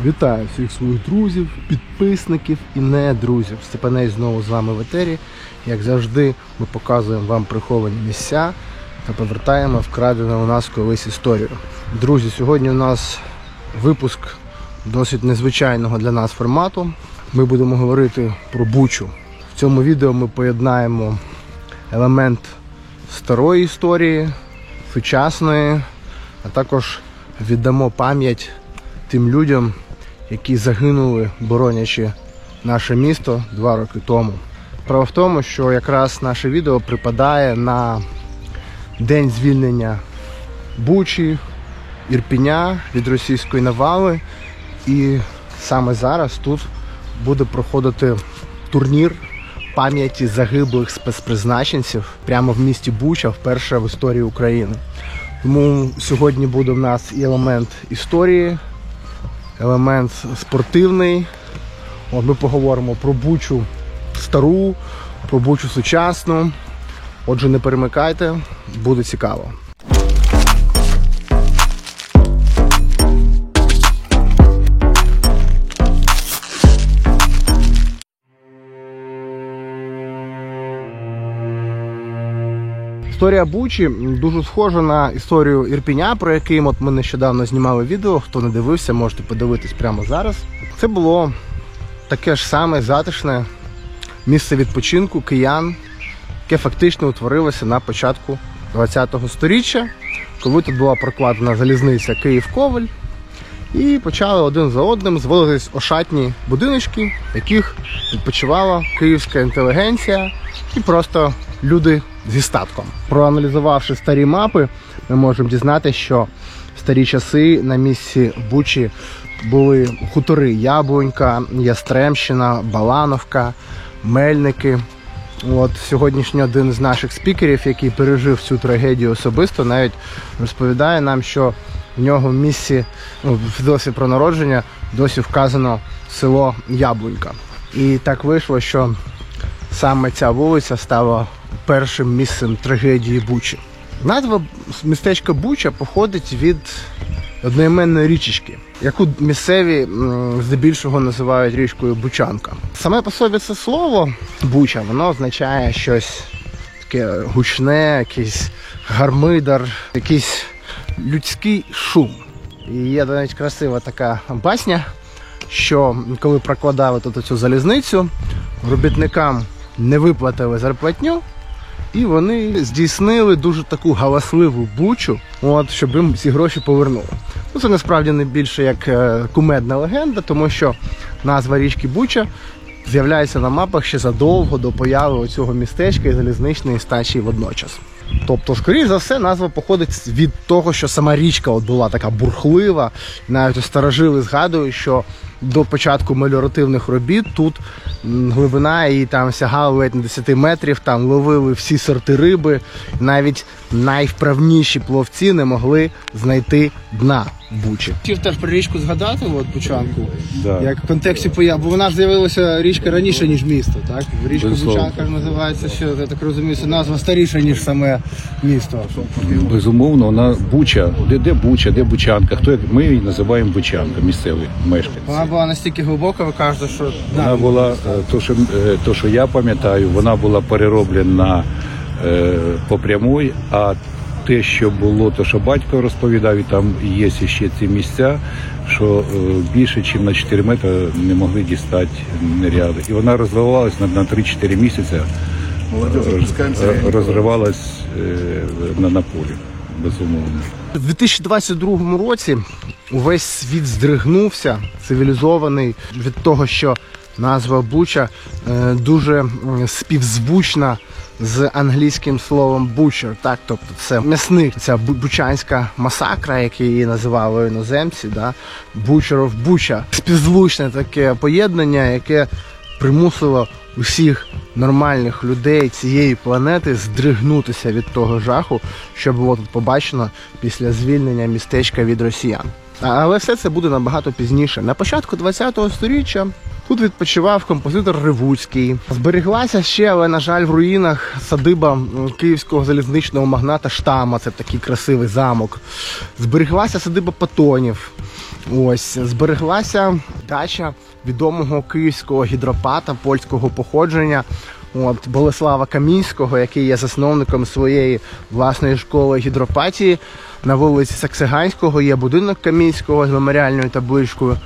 Вітаю всіх своїх друзів, підписників і не друзів. Степанець знову з вами в етері. Як завжди, ми показуємо вам приховані місця та повертаємо вкрадену у нас колись історію. Друзі, сьогодні у нас випуск досить незвичайного для нас формату. Ми будемо говорити про Бучу. В цьому відео ми поєднаємо елемент старої історії, сучасної, а також віддамо пам'ять тим людям, які загинули, боронячи наше місто 2 роки тому. Справа в тому, що якраз наше відео припадає на день звільнення Бучі, Ірпеня від російської навали. І саме зараз тут буде проходити турнір пам'яті загиблих спецпризначенців прямо в місті Буча, вперше в історії України. Тому сьогодні буде в нас і елемент історії, елемент спортивний. Ми поговоримо про Бучу стару, про Бучу сучасну. Отже, не перемикайте, буде цікаво. Історія Бучі дуже схожа на історію Ірпеня, про який ми нещодавно знімали відео. Хто не дивився, можете подивитись прямо зараз. Це було таке ж саме затишне місце відпочинку киян, яке фактично утворилося на початку ХХ століття, коли тут була прокладена залізниця Київ-Ковель, і почали один за одним зводитись ошатні будиночки, в яких відпочивала київська інтелігенція і просто люди зі статком. Проаналізувавши старі мапи, ми можемо дізнатися, що в старі часи на місці Бучі були хутори Яблунька, Ястремщина, Балановка, Мельники. Сьогоднішній один з наших спікерів, який пережив цю трагедію особисто, навіть розповідає нам, що в нього в місці, в досвід про народження, досі вказано село Яблунька. І так вийшло, що саме ця вулиця стала першим місцем трагедії Бучі. Назва містечка Буча походить від одноіменної річечки, яку місцеві здебільшого називають річкою Бучанка. Саме по собі це слово Буча, воно означає щось таке гучне, якийсь гармидар, якийсь людський шум. І є навіть красива така басня, що коли прокладали тут цю залізницю, робітникам не виплатили зарплатню, і вони здійснили дуже таку галасливу Бучу, щоб їм ці гроші повернули. Це насправді не більше як кумедна легенда, тому що назва річки Буча з'являється на мапах ще задовго до появи цього містечка і залізничної станції водночас. Тобто, скоріш за все, назва походить від того, що сама річка була така бурхлива. Навіть старожили згадують, що до початку меліоративних робіт тут глибина її там сягала ледь на 10 метрів, там ловили всі сорти риби, навіть найвправніші пловці не могли знайти дна Бучі. Хотів теж про річку згадати, Бучанку, як в контексті появи, бо вона ж з'явилася річка раніше, ніж місто, так? Річка Бучанка ж називається, що, я так розумію, це назва старіша, ніж саме місто. Безумовно, вона Буча, де Буча, де Бучанка, ми її називаємо Бучанка, місцеві мешканці. Вона була настільки глибока, ви кажете, що... Вона була, то, що я пам'ятаю, вона була перероблена по прямой, а те, що було, то, що батько розповідав, і там є ще ці місця, що більше, ніж на 4 метри не могли дістати неряди. І вона розвивалась на 3-4 місяці, розривалась на полі, безумовно. У 2022 році увесь світ здригнувся, цивілізований, від того, що назва Буча дуже співзвучна з англійським словом butcher, так, тобто це м'ясник, ця бучанська масакра, як її називали іноземці, Butcher of Bucha. Співзвучне таке поєднання, яке примусило усіх нормальних людей цієї планети здригнутися від того жаху, що було тут побачено після звільнення містечка від росіян. Але все це буде набагато пізніше. На початку ХХ століття тут відпочивав композитор Ревуцький. Зберіглася ще, але, на жаль, в руїнах садиба київського залізничного магната Штама, це такий красивий замок. Зберіглася садиба Патонів. Ось, збереглася дача відомого київського гідропата польського походження, Болеслава Камінського, який є засновником своєї власної школи гідропатії. На вулиці Саксиганського є будинок Камінського з меморіальною табличкою.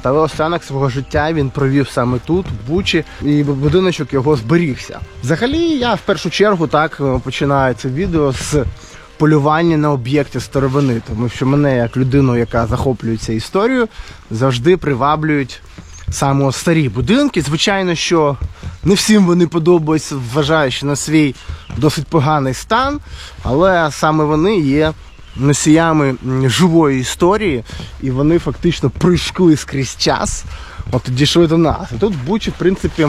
Але останок свого життя він провів саме тут, в Бучі, і будиночок його зберігся. Взагалі, я в першу чергу починаю це відео з полювання на об'єкти старовини, тому що мене, як людину, яка захоплюється історією, завжди приваблюють саме старі будинки. Звичайно, що не всім вони подобаються, вважаючи на свій досить поганий стан, але саме вони є носіями живої історії, і вони фактично пройшли скрізь час, дійшли до нас. І тут в Бучі, в принципі,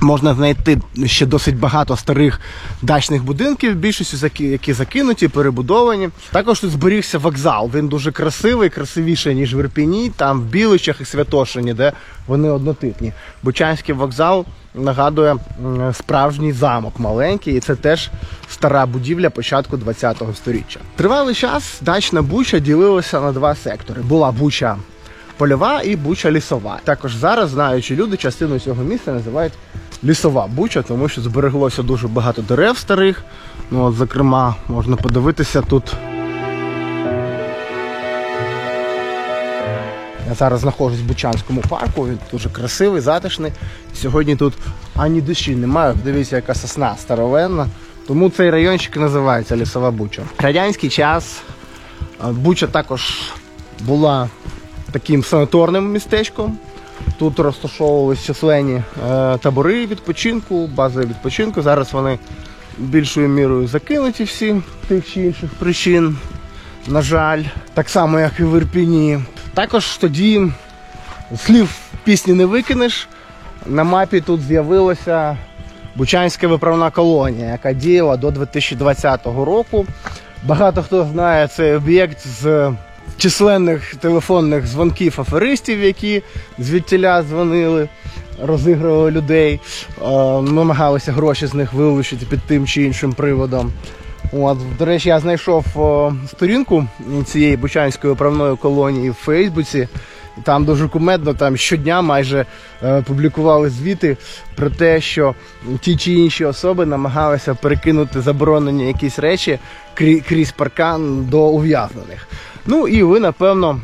можна знайти ще досить багато старих дачних будинків, більшістю які закинуті, перебудовані. Також тут зберігся вокзал. Він дуже красивий, красивіший, ніж в Ірпіні, там в Біличах і Святошині, де вони однотипні. Бучанський вокзал нагадує справжній замок маленький, і це теж стара будівля початку ХХ століття. Тривалий час дачна Буча ділилася на два сектори. Була Буча польова і Буча лісова. Також зараз, знаючи люди, частину цього міста називають лісова Буча, тому що збереглося дуже багато дерев старих. Зокрема, можна подивитися тут. Я зараз знаходжусь в Бучанському парку, він дуже красивий, затишний. Сьогодні тут ані душі немає, дивіться, яка сосна старовенна. Тому цей райончик називається Лісова Буча. В радянський час Буча також була таким санаторним містечком. Тут розташовувалися численні табори відпочинку, бази відпочинку. Зараз вони більшою мірою закинуті всі тих чи інших причин, на жаль. Так само, як і в Ірпіні. Також тоді слів пісні не викинеш. На мапі тут з'явилася Бучанська виправна колонія, яка діяла до 2020 року. Багато хто знає цей об'єкт з численних телефонних дзвонків аферистів, які звідтіля дзвонили, розігрували людей, намагалися гроші з них вилучити під тим чи іншим приводом. До речі, я знайшов сторінку цієї Бучанської виправної колонії в Фейсбуці. Там дуже кумедно, там щодня майже публікували звіти про те, що ті чи інші особи намагалися перекинути заборонені якісь речі крізь паркан до ув'язнених. І ви, напевно,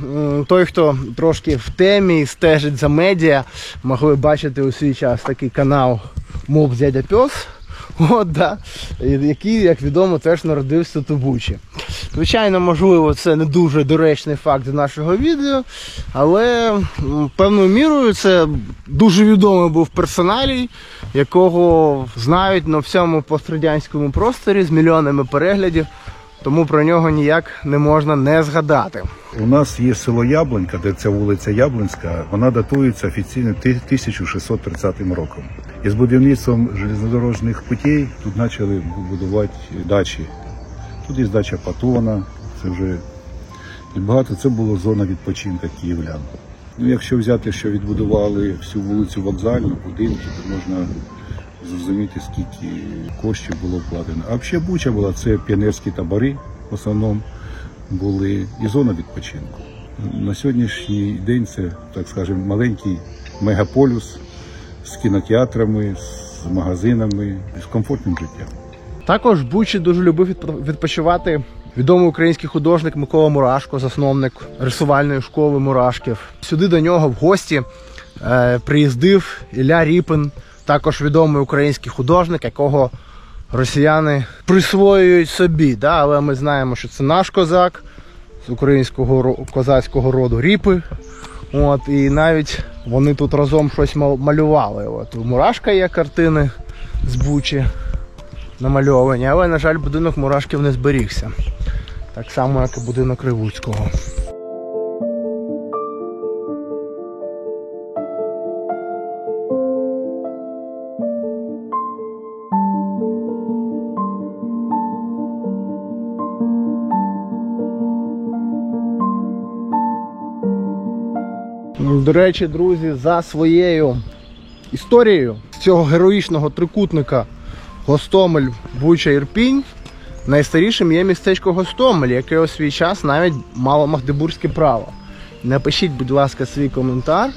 той, хто трошки в темі, стежить за медіа, могли бачити у свій час такий канал «Моб дядя Пес», який, як відомо, теж народився тут у Бучі. Звичайно, можливо, це не дуже доречний факт з нашого відео, але певною мірою це дуже відомий був персоналій, якого знають на всьому пострадянському просторі з мільйонами переглядів, тому про нього ніяк не можна не згадати. У нас є село Яблонька, де ця вулиця Яблонська, вона датується офіційно 1630 роком. І з будівництвом железнодорожних путей тут почали будувати дачі. Тут є дача Патона, це вже і багато, це була зона відпочинку київлян. Якщо взяти, що відбудували всю вулицю Вокзальну, будинки, то можна зрозуміти, скільки коштів було вкладено. А взагалі Буча була, це піонерські табори, в основному були, і зона відпочинку. На сьогоднішній день це, так скажемо, маленький мегаполіс з кінотеатрами, з магазинами, з комфортним життям. Також в Бучі дуже любив відпочивати відомий український художник Микола Мурашко, засновник рисувальної школи Мурашків. Сюди до нього в гості приїздив Ілля Ріпін, також відомий український художник, якого росіяни присвоюють собі. Але ми знаємо, що це наш козак з українського козацького роду Ріпи. І навіть вони тут разом щось малювали. У Мурашка є картини з Бучі намальовані, але, на жаль, будинок Мурашків не зберігся. Так само, як і будинок Ревуцького. До речі, друзі, за своєю історією цього героїчного трикутника Гостомель, Буча, Ірпінь, найстарішим є містечко Гостомель, яке у свій час навіть мало магдебурзьке право. Напишіть, будь ласка, свій коментар,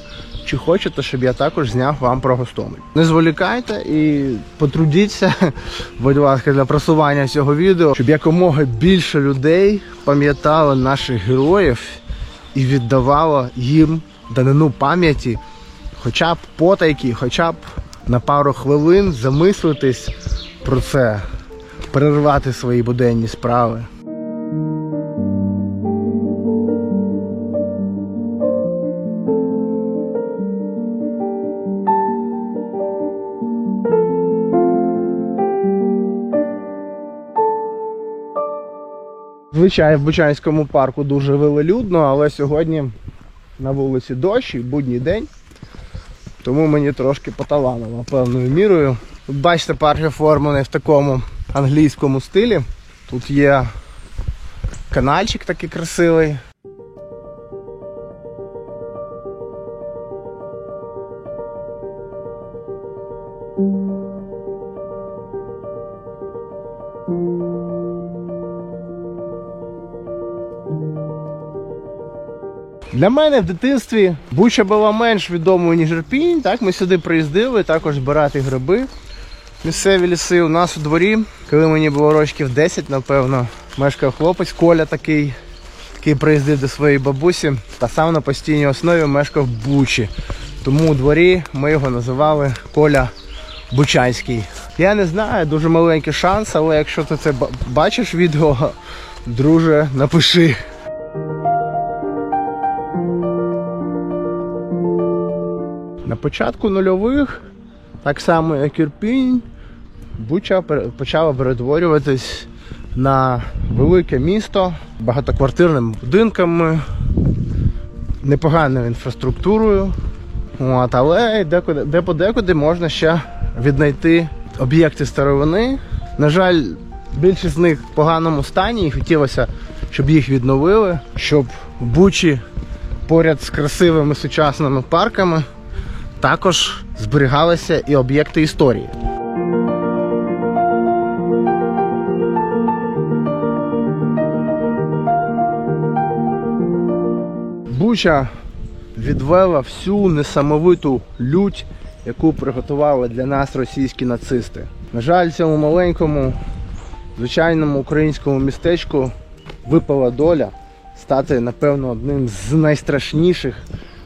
чи хочете, щоб я також зняв вам про Гостомель. Не зволікайте і потрудіться, будь ласка, для просування цього відео, щоб якомога більше людей пам'ятало наших героїв і віддавало їм данину пам'яті, хоча б потайки, хоча б на пару хвилин замислитись про це, перервати свої буденні справи. Звичайно, в Бучанському парку дуже велелюдно, але сьогодні на вулиці дощ і будній день, тому мені трошки поталанило певною мірою. Тут, бачите, парк оформлений в такому англійському стилі. Тут є канальчик такий красивий. Для мене в дитинстві Буча була менш відомою, ніж Ірпінь. Так, ми сюди приїздили також збирати гриби. Місцеві ліси. У нас у дворі, коли мені було років 10, напевно, мешкав хлопець Коля такий приїздив до своєї бабусі та сам на постійній основі мешкав в Бучі. Тому у дворі ми його називали Коля Бучанський. Я не знаю, дуже маленький шанс, але якщо ти це бачиш відео, друже, напиши. На початку нульових, так само як Ірпінь, Буча почала перетворюватись на велике місто, багатоквартирними будинками, непоганою інфраструктурою. Але де-подекуди можна ще віднайти об'єкти старовини. На жаль, більшість з них в поганому стані і хотілося, щоб їх відновили, щоб в Бучі поряд з красивими сучасними парками також зберігалися і об'єкти історії. Буча відвела всю несамовиту лють, яку приготували для нас російські нацисти. На жаль, цьому маленькому, звичайному українському містечку випала доля стати, напевно, одним з найстрашніших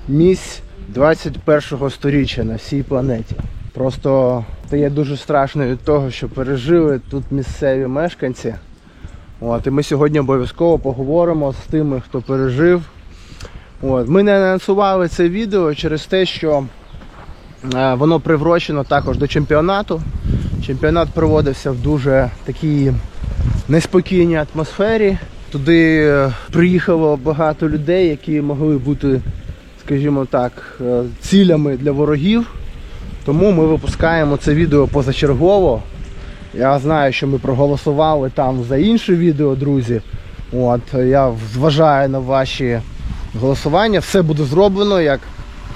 місць 21-го сторіччя на всій планеті. Просто стає дуже страшно від того, що пережили тут місцеві мешканці. І ми сьогодні обов'язково поговоримо з тими, хто пережив. Ми не анонсували це відео через те, що воно приврочено також до чемпіонату. Чемпіонат проводився в дуже такій неспокійній атмосфері. Туди приїхало багато людей, які могли бути, скажімо так, цілями для ворогів. Тому ми випускаємо це відео позачергово. Я знаю, що ми проголосували там за інше відео, друзі. Я зважаю на ваші голосування. Все буде зроблено, як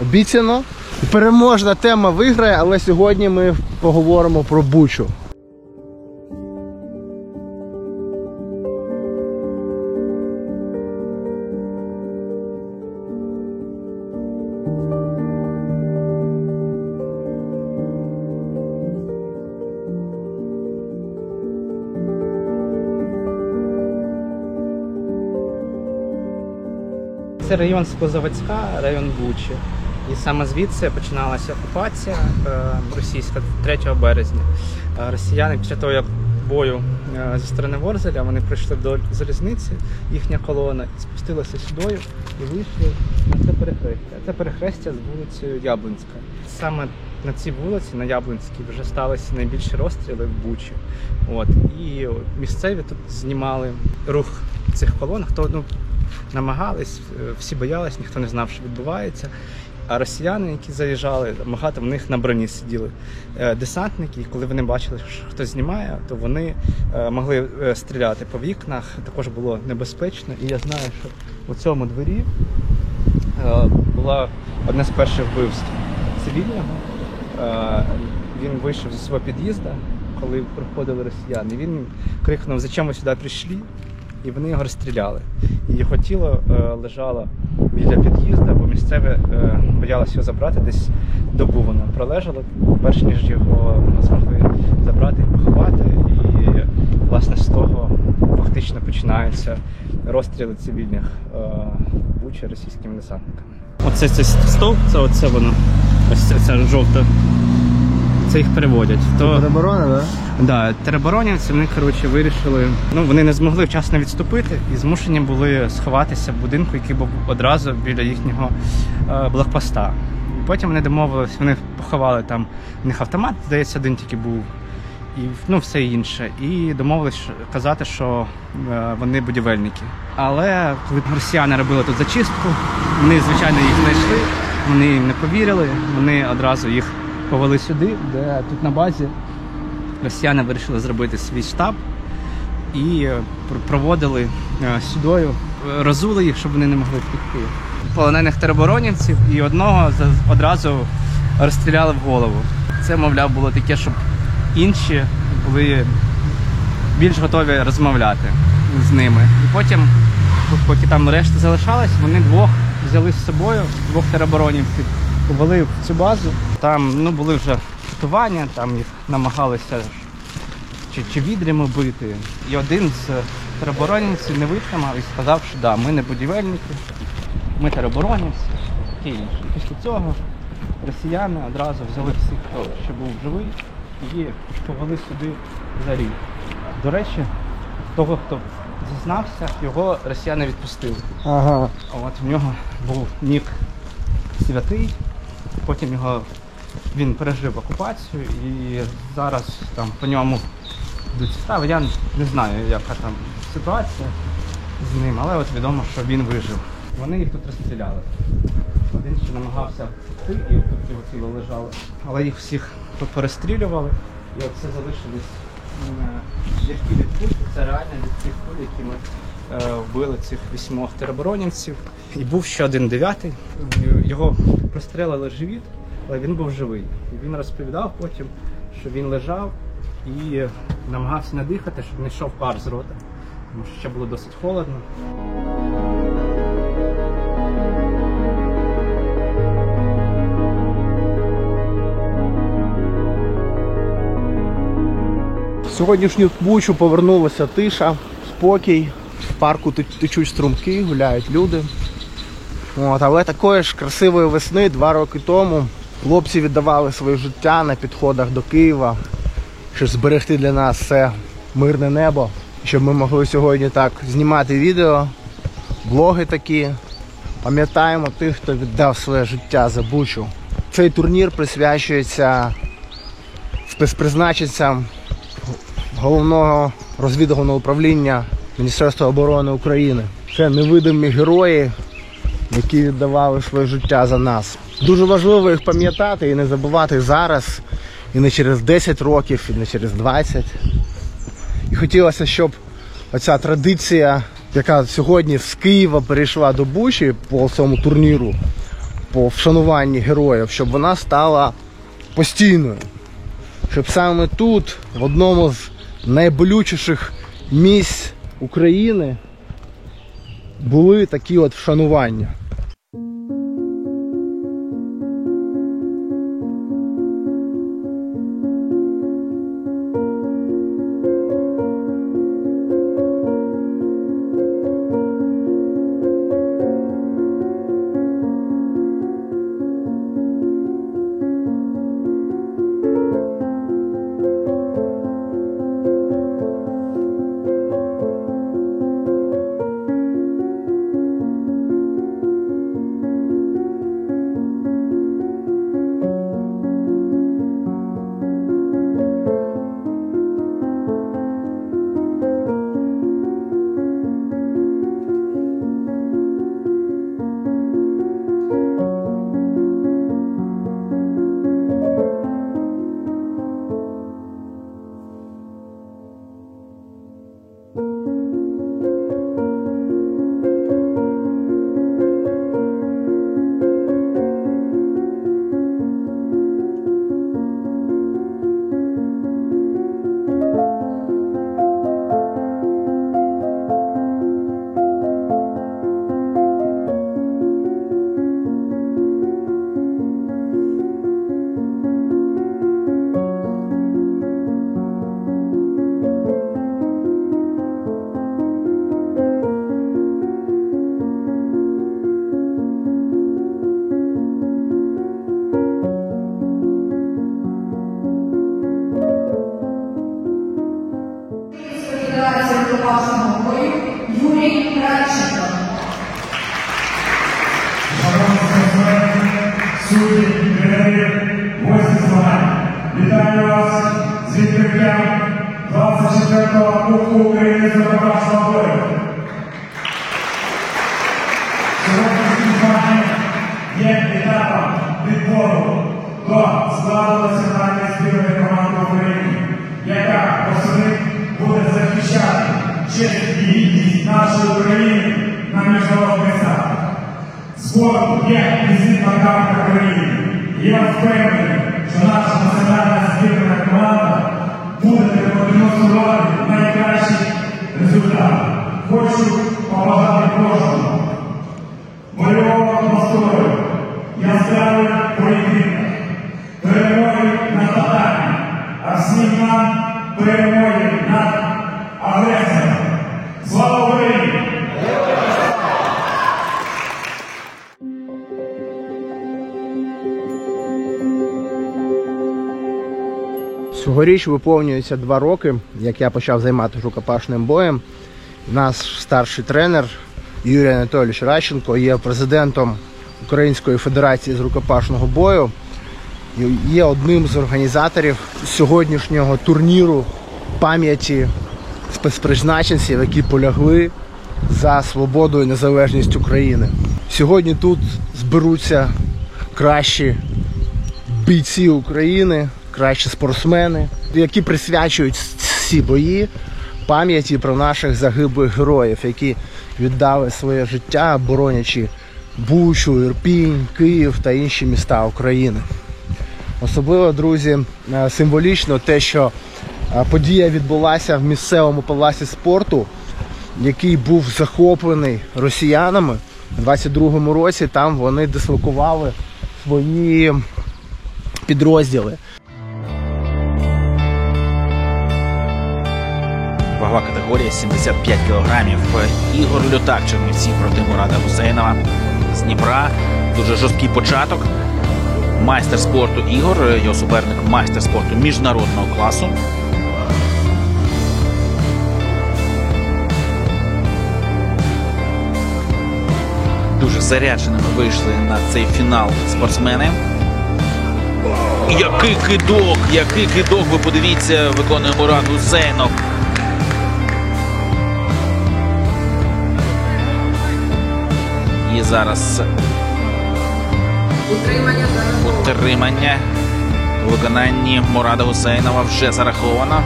обіцяно. Переможна тема виграє, але сьогодні ми поговоримо про Бучу. Це район Склозаводська, район Бучі. І саме звідси починалася окупація російська 3 березня. Росіяни після того, як бою зі сторони Ворзеля, вони прийшли до залізниці, їхня колона, і спустилася сюди і вийшли на це перехрестя. Це перехрестя з вулицею Яблунська. Саме на цій вулиці, на Яблунській, вже сталися найбільші розстріли в Бучі. І місцеві тут знімали рух цих колон. Хто намагались, всі боялись, ніхто не знав, що відбувається. А росіяни, які заїжджали, багато в них на броні сиділи десантники, і коли вони бачили, що хтось знімає, то вони могли стріляти по вікнах, також було небезпечно. І я знаю, що у цьому дворі було одне з перших вбивств цивільного. Він вийшов зі свого під'їзду, коли приходили росіяни. Він крикнув: "Зачем ви сюди прийшли?" І вони його розстріляли. І його тіло лежало біля під'їзду, бо місцеві боялися його забрати. Десь добу воно пролежало, перш ніж його змогли забрати і поховати. І, власне, з того фактично починаються розстріли цивільних Бучі російськими десантниками. Оце цей стовп, це воно, ось ця жовта. Це їх переводять. Тероборони, так? Да, тероборонівці, вони, вирішили, вони не змогли вчасно відступити і змушені були сховатися в будинку, який був одразу біля їхнього блокпоста. І потім вони домовились, вони поховали там, у них автомат, здається, один тільки був, і все інше. І домовились казати, що вони будівельники. Але коли росіяни робили тут зачистку, вони, звичайно, їх знайшли, вони їм не повірили, вони одразу їх повели сюди, де тут на базі росіяни вирішили зробити свій штаб і проводили сюдою, розули їх, щоб вони не могли втекти. Полонених тероборонівців і одного одразу розстріляли в голову. Це, мовляв, було таке, щоб інші були більш готові розмовляти з ними. І потім, поки там решта залишалась, вони двох взяли з собою, двох тероборонівців, повели в цю базу. Там були вже катування, там їх намагалися чи відрами бити. І один з тероборонівців не витримав і сказав, що да, ми не будівельники, ми тероборонівці, таке інше. Після цього росіяни одразу взяли всіх, хто ще був живий, і повели сюди за ріг. До речі, того, хто зізнався, його росіяни відпустили. Ага. От в нього був нік святий, потім він пережив окупацію і зараз там по ньому йдуть справи. Я не знаю, яка там ситуація з ним, але от відомо, що він вижив. Вони їх тут розстріляли. Один ще намагався втекти і тут його тіло лежало. Але їх всіх тут перестрілювали і оце залишились дірки від куль. Це реально від тих куль, які ми вбили цих 8 тероборонівців. І був ще один 9-й. Його прострелили живіт, але він був живий. І він розповідав потім, що він лежав і намагався не дихати, щоб не йшов пар з рота, тому що ще було досить холодно. В сьогоднішню Бучу повернулася тиша, спокій. В парку течуть струмки, гуляють люди. Але такої ж красивої весни 2 роки тому хлопці віддавали своє життя на підходах до Києва, щоб зберегти для нас це мирне небо, щоб ми могли сьогодні так знімати відео, блоги такі. Пам'ятаємо тих, хто віддав своє життя за Бучу. Цей турнір присвячується спецпризначенцям Головного розвідувального управління Міністерства оборони України. Це невидимі герої, які віддавали своє життя за нас. Дуже важливо їх пам'ятати і не забувати зараз, і не через 10 років, і не через 20. І хотілося, щоб оця традиція, яка сьогодні з Києва перейшла до Бучі по цьому турніру, по вшануванні героїв, щоб вона стала постійною. Щоб саме тут, в одному з найболючіших місць України, були такі от вшанування. Федерації рукопашного бою Юрій Радченко. Судді, тренери, гості змагань. Вітаю вас з відкриттям 24-го Кубку України з рукопашного бою. Сьогоднішні змагання є етапом відбору до складу національної збірної команди України, яка восени буде захищати честь і гідність нашої України на міжнародних сценах. Спорт є візитна картка країни. Я впевнений, що наша національна збірна команда буде продемонструвати найкращий результат. Хочу побажати кожному бойового настрою, яскравих поєдинках, перемоги над татами, а всім нам перемоги над агресором. Слава Україні! Цьогоріч виповнюється 2 роки, як я почав займатися рукопашним боєм. Наш старший тренер Юрій Анатолійович Радченко є президентом Української федерації з рукопашного бою. Є одним з організаторів сьогоднішнього турніру пам'яті спецпризначенців, які полягли за свободу і незалежність України. Сьогодні тут зберуться кращі бійці України, кращі спортсмени, які присвячують ці бої пам'яті про наших загиблих героїв, які віддали своє життя, боронячи Бучу, Ірпінь, Київ та інші міста України. Особливо, друзі, символічно те, що подія відбулася в місцевому палаці спорту, який був захоплений росіянами у 22-му році. Там вони дислокували свої підрозділи. Вагова категорія 75 кілограмів. Ігор Лютак, Чернівці проти Мурада Гусейнова з Дніпра. Дуже жорсткий початок. Майстер спорту Ігор, його суперник майстер спорту міжнародного класу. Дуже зарядженими вийшли на цей фінал спортсмени. Який кидок, ви подивіться, виконує Мурад Гусейнов. І зараз утримання у виконанні Мурада Гусейнова вже зараховано.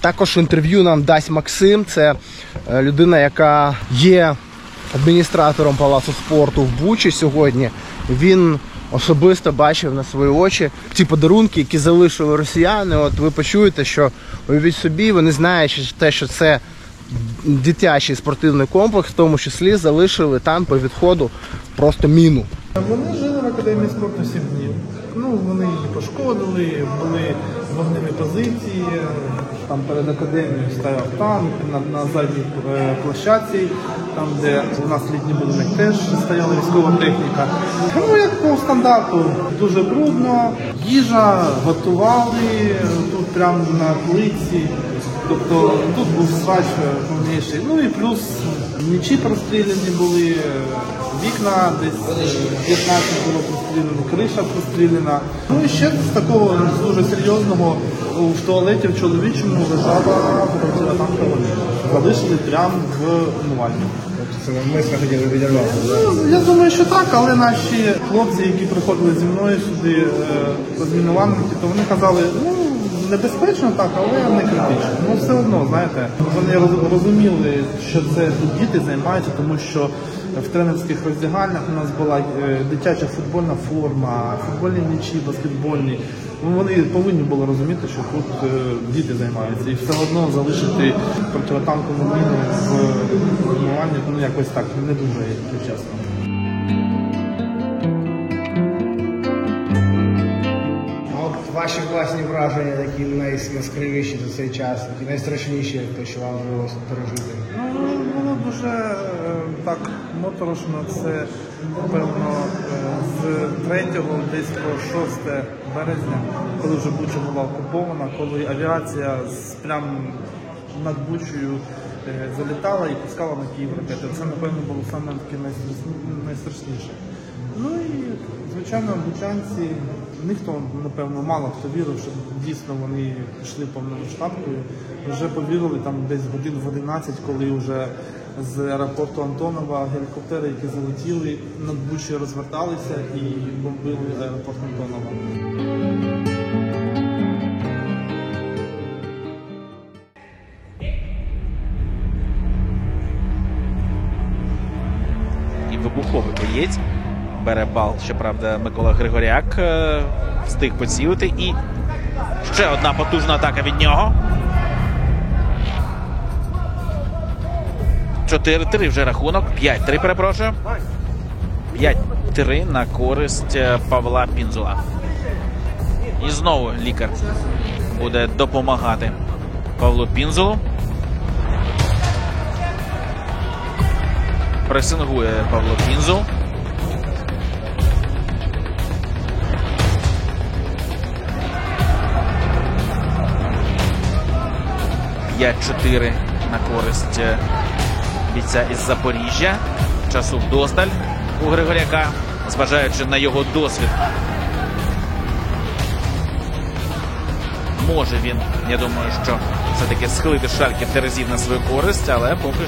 Також інтерв'ю нам дасть Максим. Це людина, яка є адміністратором палацу спорту в Бучі сьогодні. Він особисто бачив на свої очі ті подарунки, які залишили росіяни. От ви почуєте, що, уявіть собі, вони знаючи те, що це дитячий спортивний комплекс, в тому числі залишили там по відходу просто міну. Вони жили в академії спорту 7 днів. Вони її пошкодили, були вогневі позиції. Там перед академією стояв танк на задній площадці, там де у нас літній будинок теж стояла військова техніка. Як по стандарту, дуже брудно. Їжа готували тут прямо на плиці. Тобто тут був срач повніший. І плюс нічі простріляні були, вікна десь 15 було простріляно, криша простріляна. І ще з такого дуже серйозного в туалеті в чоловічому лежала протитанкова міна. Залишили прямо в умивальні. Ми хотіли відірвати. Я думаю, що так, але наші хлопці, які приходили зі мною сюди розмінувальники, то вони казали, небезпечно так, але не критично. Все одно, знаєте, вони розуміли, що це тут діти займаються, тому що в тренерських роздягальнях у нас була дитяча футбольна форма, футбольні м'ячі, баскетбольні. Вони повинні були розуміти, що тут діти займаються. І все одно залишити протитанкову міну в формуванні, ну якось так, не дуже, якщо чесно. А от ваші власні враження, такі найяскравіші за цей час, такі найстрашніші, те, що вам вдалося пережити? Було дуже так моторошно. Це, напевно, з 3 десь по 6 березня, коли вже Буча була окупована, коли авіація прям над Бучею залітала і пускала на Київ ракети. Це, напевно, було саме таке найстрашніше. Ну і, звичайно, бучанці, ніхто, напевно, мало хто вірив, що дійсно вони пішли повномасштабкою. Вже повірили там десь годин в 11, коли вже з аеропорту Антонова гелікоптери, які залетіли, над Бучею розверталися і бомбили аеропорт Антонова. І вибуховий боєць. Бере бал, щоправда, Микола Григоряк встиг поцілити. І ще одна потужна атака від нього. 4-3 вже рахунок. 5-3, перепрошую. 5-3 на користь Павла Пінзула. І знову лікар буде допомагати Павлу Пінзулу. Пресингує Павло Пінзул. «5-4» на користь бійця із Запоріжжя. Часу вдосталь у Григоряка, зважаючи на його досвід. Може він, я думаю, що все-таки схилити шальки терезів на свою користь, але поки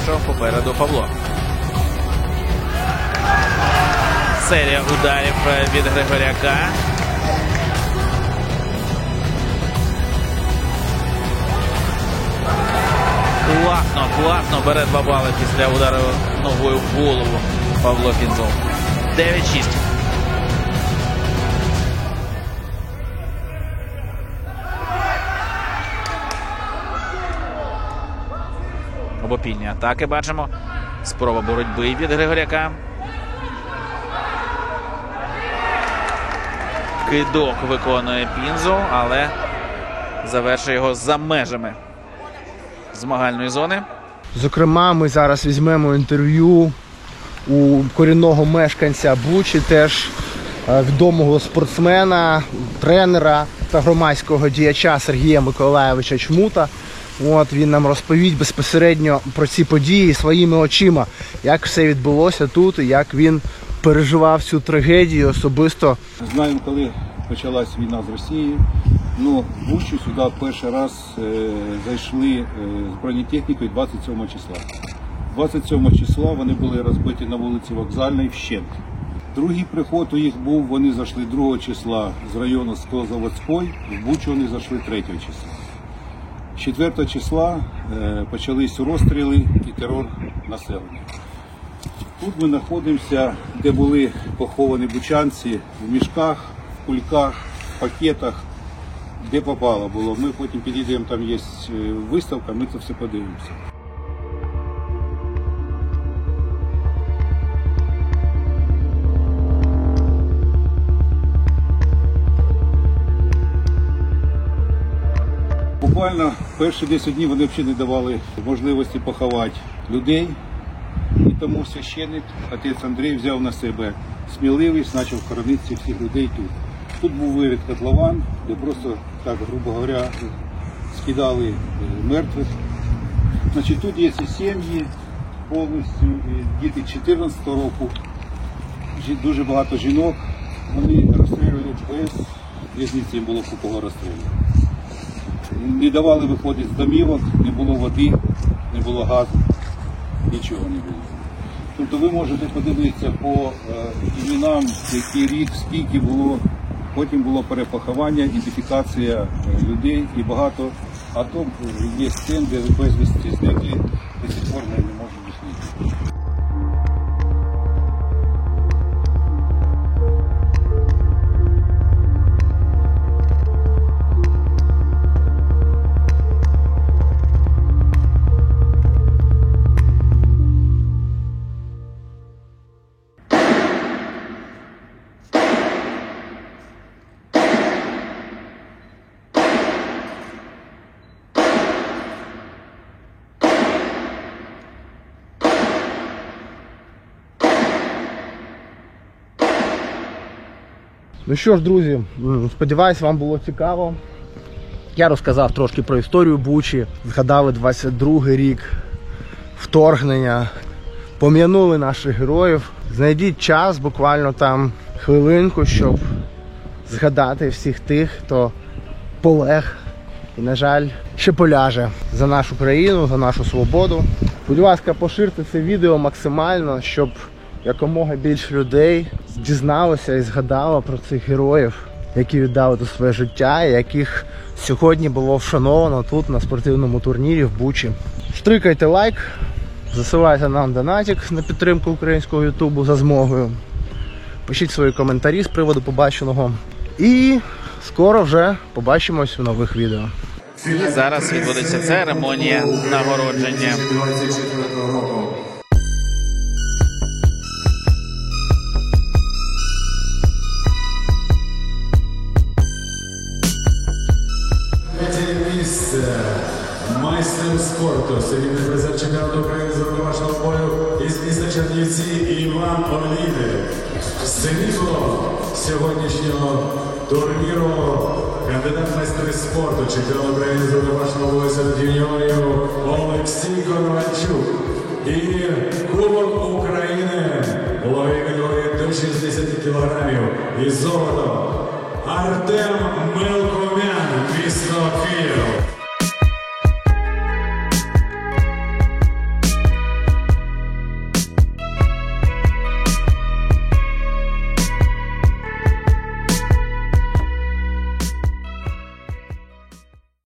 що попереду Павло. Серія ударів від Григоряка. Класно бере 2 бали після удару ногою в голову Павло Пінзул. 9-6. Обопільні атаки бачимо. Спроба боротьби від Григоряка. Кидок виконує Пінзул, але завершує його за межами змагальної зони. Зокрема, ми зараз візьмемо інтерв'ю у корінного мешканця Бучі, теж відомого спортсмена, тренера та громадського діяча Сергія Миколаєвича Чмута. От, він нам розповість безпосередньо про ці події своїми очима, як все відбулося тут і як він переживав цю трагедію особисто. Знаємо, коли почалась війна з Росією. Ну, в Бучу сюди перший раз зайшли з бронетехнікою 27 числа. 27 числа вони були розбиті на вулиці Вокзальній вщент. Другий приход у їх був, вони зайшли 2 числа з району Скозаводської, в Бучу вони зайшли 3 числа. 4 числа почались розстріли і терор населення. Тут ми знаходимося, де були поховані бучанці, в мішках, в кульках, в пакетах, де попало було. Ми потім підійдемо, там є виставка, ми це все подивимося. Буквально перші 10 днів вони взагалі не давали можливості поховати людей. І тому священник, отець Андрій, взяв на себе сміливість, почав хоронити всіх людей тут. Тут був вирід котлован, де просто, так, грубо говоря, скидали мертвих. Значить, тут є і сім'ї повністю, і діти 14 року, дуже багато жінок. Вони розстрілювали без різниці, їм було кого розстрілювати. Не давали виходити з домівок, не було води, не було газу, нічого не було. Тобто ви можете подивитися по іменам, який рік, скільки було, потім було перепоховання, ідентифікація людей і багато, а то є сцен, де безвісті зникли, до сих пор не можуть їх знайти. Ну що ж, друзі, сподіваюсь, вам було цікаво. Я розказав трошки про історію Бучі, згадали 22-й рік вторгнення, пом'янули наших героїв. Знайдіть час, буквально там хвилинку, щоб згадати всіх тих, хто полег і, на жаль, ще поляже за нашу країну, за нашу свободу. Будь ласка, поширте це відео максимально, щоб якомога більше людей дізналося і згадало про цих героїв, які віддали тут своє життя, і яких сьогодні було вшановано тут на спортивному турнірі в Бучі. Штрикайте лайк, засилайте нам донатик на підтримку українського ютубу за змогою. Пишіть свої коментарі з приводу побаченого. І скоро вже побачимось у нових відео. І зараз відбудеться церемонія нагородження. Третє місце. Майстром спорту, срібний призер чемпіонату України з рукопашного бою із міста Чернівці Іван Олійник. Срібло сьогоднішнього турніру кандидат в майстри спорту, чемпіон України з рукопашного бою серед юніорів Олексій Коновальчук. І Кубок України у ваговій категорії до 60 кілограмів. І золото Артем Мелкомян, місто Київ.